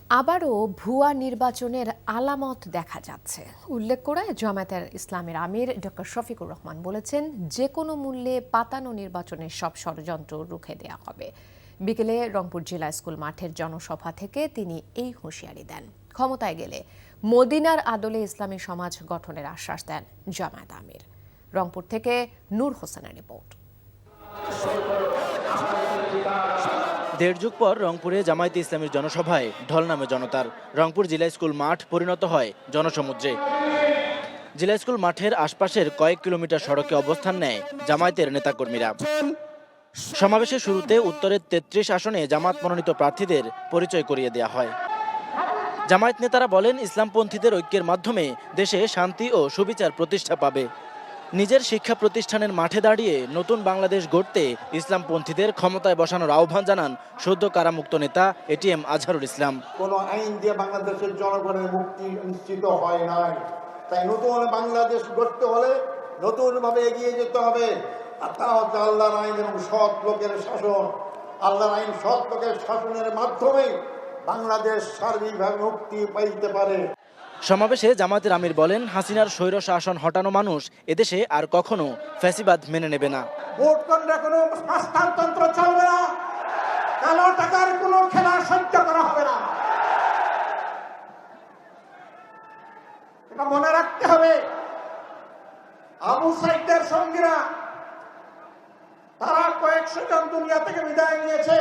আবারও ভুয়া নির্বাচনের আলামত দেখা যাচ্ছে উল্লেখ করে জামায়াতে ইসলামের আমির ডক্টর শফিকুর রহমান বলেছেন, যে কোনো মূল্যে পাতানো নির্বাচনের সব ষড়যন্ত্র রুখে দেওয়া হবে। বিকেলে রংপুর জেলা স্কুল মাঠের জনসভা থেকে তিনি এই হুঁশিয়ারি দেন। ক্ষমতায় গেলে মদিনার আদলে ইসলামী সমাজ গঠনের আশ্বাস দেন জামায়াত আমির। রংপুর থেকে নূর হোসেনের রিপোর্ট। দেড় যুগ পর রংপুরে জামায়াতে ইসলামীর জনসভায় ঢল নামে জনতার। রংপুর জেলা স্কুল মাঠ পরিণত হয় জনসমুদ্রে। জেলা স্কুল মাঠের আশপাশের কয়েক কিলোমিটার সড়কে অবস্থান নেয় জামায়াতের নেতাকর্মীরা। সমাবেশের শুরুতে উত্তরের ৩৩ আসনে জামায়াত মনোনীত প্রার্থীদের পরিচয় করিয়ে দেওয়া হয়। জামায়াত নেতারা বলেন, ইসলামপন্থীদের ঐক্যের মাধ্যমে দেশে শান্তি ও সুবিচার প্রতিষ্ঠা পাবে। নিজের শিক্ষা প্রতিষ্ঠানের মাঠে দাঁড়িয়ে নতুন বাংলাদেশ গড়তে ইসলামপন্থীদের ক্ষমতায় বসানোর আহ্বান জানান সদ্য কারামুক্ত নেতা এটিএম আজহারুল ইসলাম। কোন আইন দিয়ে বাংলাদেশের জনগণের মুক্তি নিশ্চিত হয় নাই, তাই নতুন বাংলাদেশ গড়তে হলে নতুনভাবে এগিয়ে যেতে হবে। আল্লাহর আইন এবং সৎ লোকের শাসন, আল্লাহর আইন সৎ লোকের শাসনের মাধ্যমে বাংলাদেশ সার্বিকভাবে মুক্তি পাইতে পারে। সমাবেশে জামায়াতের আমির বলেন, হাসিনার স্বৈর শাসন হটানো মানুষ এদেশে আর কখনো ফ্যাসিবাদ মেনে নেবে না। ভোট কেন্দ্রে কোনো হস্তান্তর চলবে না, কালো টাকার কোনো খেলা সহ্য করা হবে না। এটা মনে রাখতে হবে। আবু সাইদের সঙ্গীরা তারা কয়েকশো জন দুনিয়া থেকে বিদায় নিয়েছে,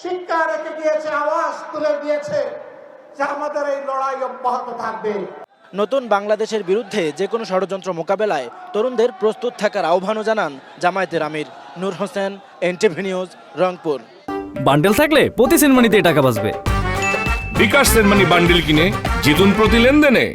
শিক্ষা রেখে দিয়েছে, আওয়াজ তুলে দিয়েছে যে আমাদের এই লড়াই অব্যাহত থাকবে। নতুন বাংলাদেশের বিরুদ্ধে যে কোনো ষড়যন্ত্র মোকাবেলায় তরুণদের প্রস্তুত থাকার আহ্বানও জানান জামায়াতের আমির। Noor Hossain, NTV news, Rangpur. Bundle থাকলে প্রতি সেনমানিতে টাকা বাঁচবে। বিকাশ সেনমানি বান্ডেল কিনে জিতুন প্রতি লেনদেনে।